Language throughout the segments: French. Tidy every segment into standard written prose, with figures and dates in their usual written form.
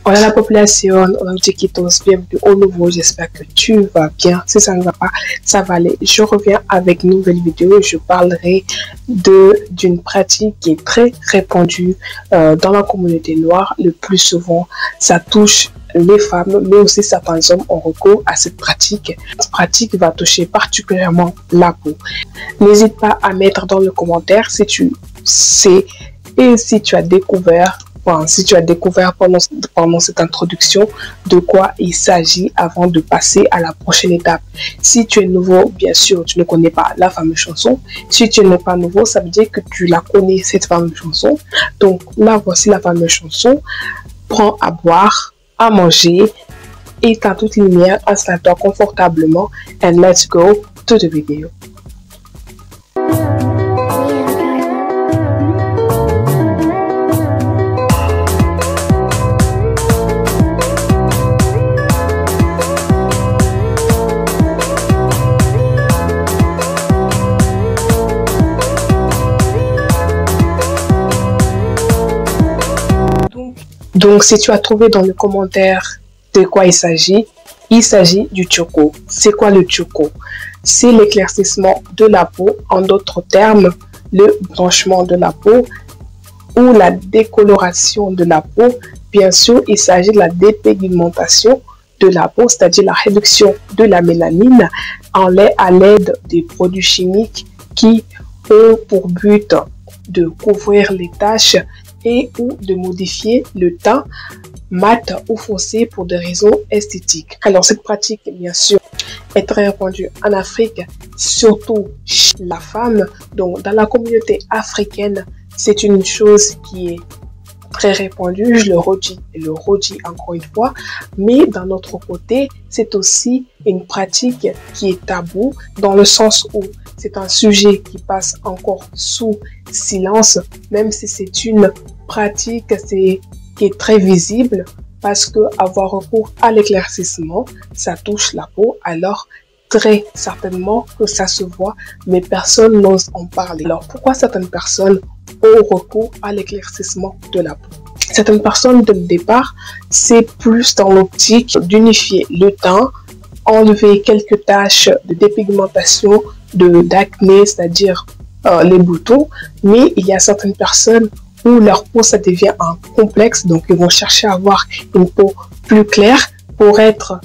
Hola la population, hola chiquitos, bienvenue au nouveau, j'espère que tu vas bien. Si ça ne va pas, ça va aller. Je reviens avec une nouvelle vidéo, je parlerai d'une pratique qui est très répandue dans la communauté noire. Le plus souvent, ça touche les femmes, mais aussi certains hommes ont recours à cette pratique. Cette pratique va toucher particulièrement la peau. N'hésite pas à mettre dans le commentaire si tu sais et si tu as découvert pendant cette introduction de quoi il s'agit avant de passer à la prochaine étape. Si tu es nouveau, bien sûr, tu ne connais pas la fameuse chanson. Si tu n'es pas nouveau, ça veut dire que tu la connais, cette fameuse chanson. Donc là, voici la fameuse chanson. Prends à boire, à manger, éteins toute lumière, installe-toi confortablement and let's go to the video. Donc, si tu as trouvé dans le commentaire de quoi il s'agit du Tchoko. C'est quoi le Tchoko? C'est l'éclaircissement de la peau, en d'autres termes, le blanchiment de la peau ou la décoloration de la peau. Bien sûr, il s'agit de la dépigmentation de la peau, c'est-à-dire la réduction de la mélanine à l'aide des produits chimiques qui ont pour but de couvrir les taches et ou de modifier le teint mat ou foncé pour des raisons esthétiques. Alors cette pratique, bien sûr, est très répandue en Afrique, surtout chez la femme. Donc dans la communauté africaine, c'est une chose qui est très répandue, je le redis et le redis encore une fois, mais d'un autre côté, c'est aussi une pratique qui est taboue dans le sens où c'est un sujet qui passe encore sous silence, même si c'est une pratique qui est très visible, parce que avoir recours à l'éclaircissement, ça touche la peau, alors très certainement que ça se voit, mais personne n'ose en parler. Alors pourquoi certaines personnes ont recours à l'éclaircissement de la peau? Certaines personnes, dès le départ, c'est plus dans l'optique d'unifier le teint, enlever quelques taches de dépigmentation, d'acné, c'est-à-dire les boutons, mais il y a certaines personnes où leur peau, ça devient un complexe, donc ils vont chercher à avoir une peau plus claire pour être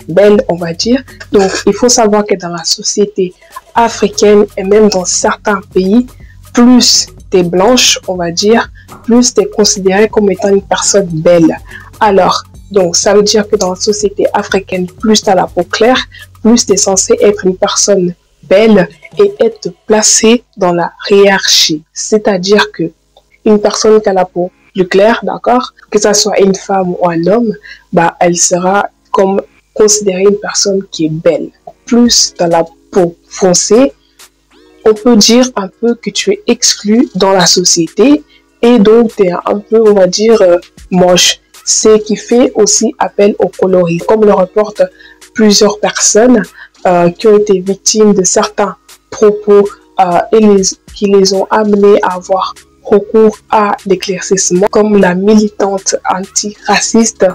belle, on va dire. Donc, il faut savoir que dans la société africaine et même dans certains pays, plus tu es blanche, on va dire, plus tu es considérée comme étant une personne belle. Alors, donc, ça veut dire que dans la société africaine, plus tu as la peau claire, plus tu es censé être une personne belle et être placée dans la hiérarchie. C'est-à-dire que une personne qui a la peau plus claire, d'accord, que ça soit une femme ou un homme, bah, elle sera comme considérée une personne qui est belle. Plus dans la peau foncée, on peut dire un peu que tu es exclu dans la société et donc tu es un peu, on va dire, moche. Ce qui fait aussi appel au coloris. Comme le reportent plusieurs personnes qui ont été victimes de certains propos qui les ont amenés à avoir recours à l'éclaircissement, comme la militante antiraciste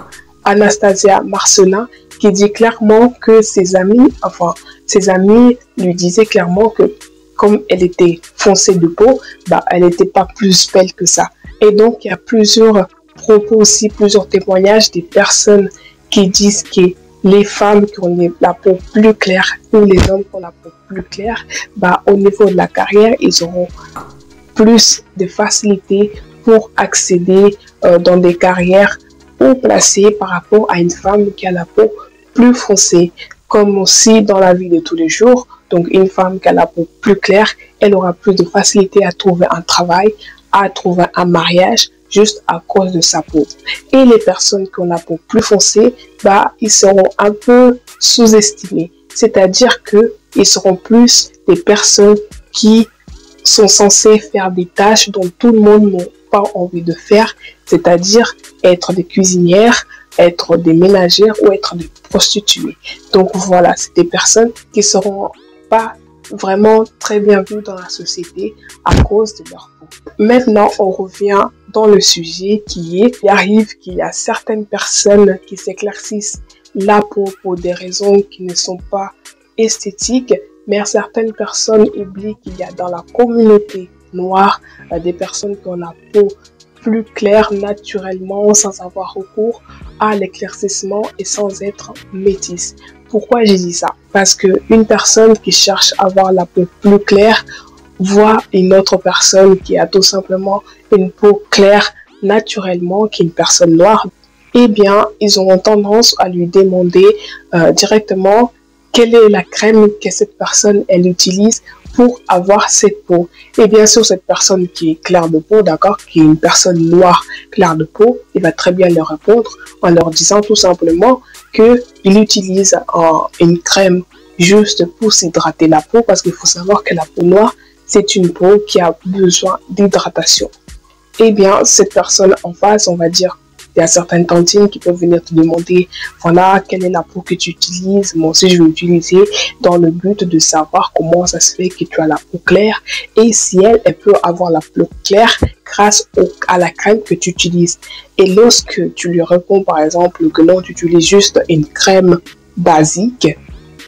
Anastasia Marcelin, qui dit clairement que ses amis lui disaient clairement que comme elle était foncée de peau, bah, elle n'était pas plus belle que ça. Et donc, il y a plusieurs propos aussi, plusieurs témoignages des personnes qui disent que les femmes qui ont la peau plus claire ou les hommes qui ont la peau plus claire, bah, au niveau de la carrière, ils auront plus de facilité pour accéder dans des carrières haut placées par rapport à une femme qui a la peau plus foncée. Comme aussi dans la vie de tous les jours, donc une femme qui a la peau plus claire, elle aura plus de facilité à trouver un travail, à trouver un mariage, juste à cause de sa peau. Et les personnes qui ont la peau plus foncée, bah, ils seront un peu sous-estimés. C'est-à-dire qu'ils seront plus des personnes qui sont censées faire des tâches dont tout le monde n'a pas envie de faire, c'est-à-dire être des cuisinières, être des ménagères ou être des prostituées. Donc voilà, c'est des personnes qui ne seront pas vraiment très bien vus dans la société à cause de leur peau. Maintenant, on revient dans le sujet il arrive qu'il y a certaines personnes qui s'éclaircissent la peau pour des raisons qui ne sont pas esthétiques, mais certaines personnes oublient qu'il y a dans la communauté noire des personnes qui ont la peau plus claire naturellement sans avoir recours à l'éclaircissement et sans être métisse. Pourquoi j'ai dit ça? Parce que une personne qui cherche à avoir la peau plus claire voit une autre personne qui a tout simplement une peau claire naturellement, qui est une personne noire, eh bien, ils auront tendance à lui demander directement quelle est la crème que cette personne elle utilise pour avoir cette peau. Et bien sûr, cette personne qui est claire de peau, d'accord, qui est une personne noire claire de peau, il va très bien leur répondre en leur disant tout simplement qu'il utilise une crème juste pour s'hydrater la peau, parce qu'il faut savoir que la peau noire, c'est une peau qui a besoin d'hydratation. Eh bien, cette personne en face, on va dire, il y a certaines tantines qui peuvent venir te demander, voilà, quelle est la peau que tu utilises. Moi aussi, je vais l'utiliser dans le but de savoir comment ça se fait que tu as la peau claire et si elle peut avoir la peau claire grâce à la crème que tu utilises. Et lorsque tu lui réponds, par exemple, que non, tu utilises juste une crème basique,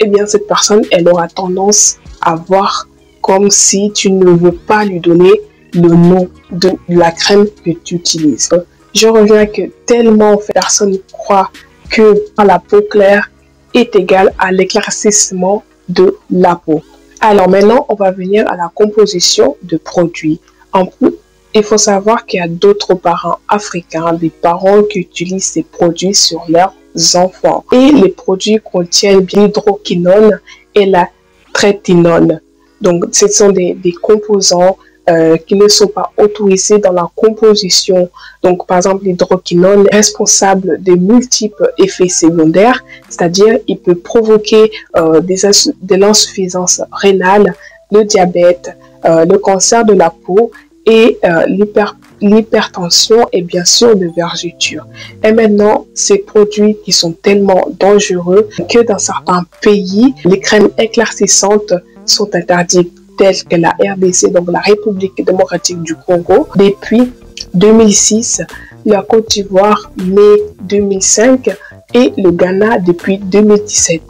eh bien, cette personne, elle aura tendance à voir comme si tu ne veux pas lui donner le nom de la crème que tu utilises. Je reviens que tellement de personnes croient que la peau claire est égale à l'éclaircissement de la peau. Alors maintenant, on va venir à la composition de produits. Il faut savoir qu'il y a d'autres parents africains, des parents qui utilisent ces produits sur leurs enfants. Et les produits contiennent l'hydroquinone et la trétinone. Donc, ce sont des composants qui ne sont pas autorisés dans la composition. Donc, par exemple, l'hydroquinone est responsable de multiples effets secondaires, c'est-à-dire il peut provoquer de l'insuffisance rénale, le diabète, le cancer de la peau et l'hypertension et bien sûr le vergeture. Et maintenant, ces produits qui sont tellement dangereux que dans certains pays, les crèmes éclaircissantes sont interdites, telles que la RDC, donc la République démocratique du Congo, depuis 2006, la Côte d'Ivoire, mai 2005, et le Ghana depuis 2017.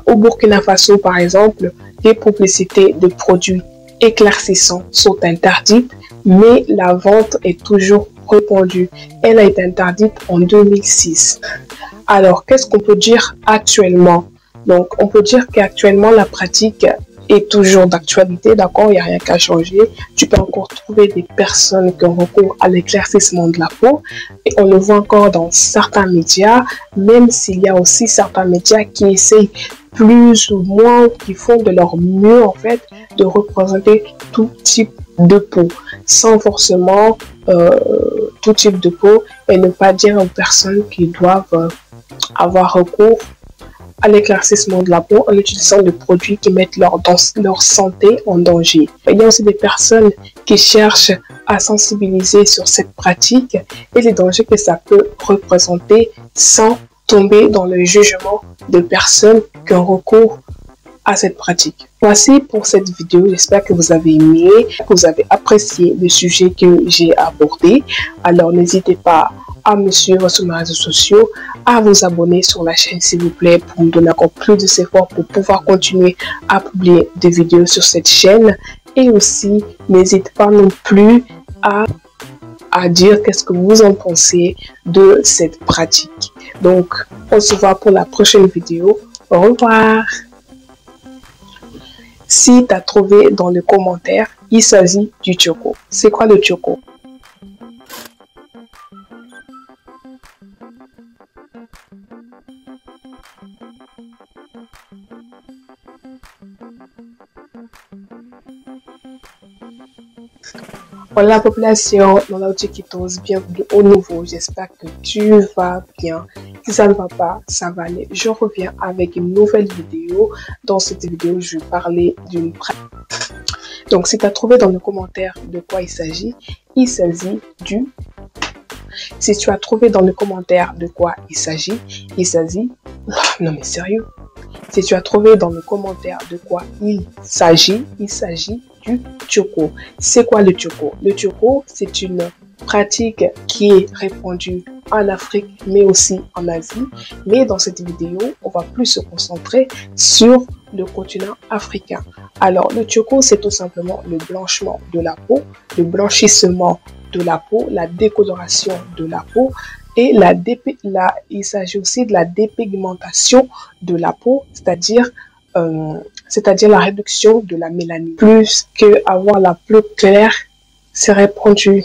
Au Burkina Faso, par exemple, les publicités de produits éclaircissants sont interdites, mais la vente est toujours répandue. Elle a été interdite en 2006. Alors, qu'est-ce qu'on peut dire actuellement? Donc, on peut dire qu'actuellement, la pratique est toujours d'actualité, d'accord, il n'y a rien qu'à changer. Tu peux encore trouver des personnes qui ont recours à l'éclaircissement de la peau et on le voit encore dans certains médias, même s'il y a aussi certains médias qui essayent plus ou moins, qui font de leur mieux en fait, de représenter tout type de peau, sans forcément tout type de peau et ne pas dire aux personnes qui doivent avoir recours à l'éclaircissement de la peau en utilisant des produits qui mettent leur santé en danger. Il y a aussi des personnes qui cherchent à sensibiliser sur cette pratique et les dangers que ça peut représenter sans tomber dans le jugement de personnes qui ont recours à cette pratique. Voici pour cette vidéo, j'espère que vous avez aimé, que vous avez apprécié le sujet que j'ai abordé. Alors n'hésitez pas à me suivre sur mes réseaux sociaux, à vous abonner sur la chaîne s'il vous plaît pour me donner encore plus de efforts pour pouvoir continuer à publier des vidéos sur cette chaîne. Et aussi, n'hésitez pas non plus à dire qu'est-ce que vous en pensez de cette pratique. Donc, on se voit pour la prochaine vidéo. Au revoir. Si tu as trouvé dans les commentaires, il s'agit du choco. C'est quoi le choco? Voilà la population, Lola Chiquitos, bienvenue au nouveau. J'espère que tu vas bien. Si ça ne va pas, ça va aller. Je reviens avec une nouvelle vidéo. Dans cette vidéo, je vais parler d'une pratique. Donc, si tu as trouvé dans le commentaire de quoi il s'agit du... Si tu as trouvé dans le commentaire de quoi il s'agit... Non mais sérieux, Si tu as trouvé dans le commentaire de quoi il s'agit du Tchoko. C'est quoi le Tchoko? Le Tchoko, c'est une pratique qui est répandue en Afrique, mais aussi en Asie. Mais dans cette vidéo, on va plus se concentrer sur le continent africain. Alors, le Tchoko, c'est tout simplement le blanchiment de la peau, le blanchissement de la peau, la décoloration de la peau et il s'agit aussi de la dépigmentation de la peau, c'est-à-dire la réduction de la mélanine. Plus qu'avoir la peau claire, c'est répandu.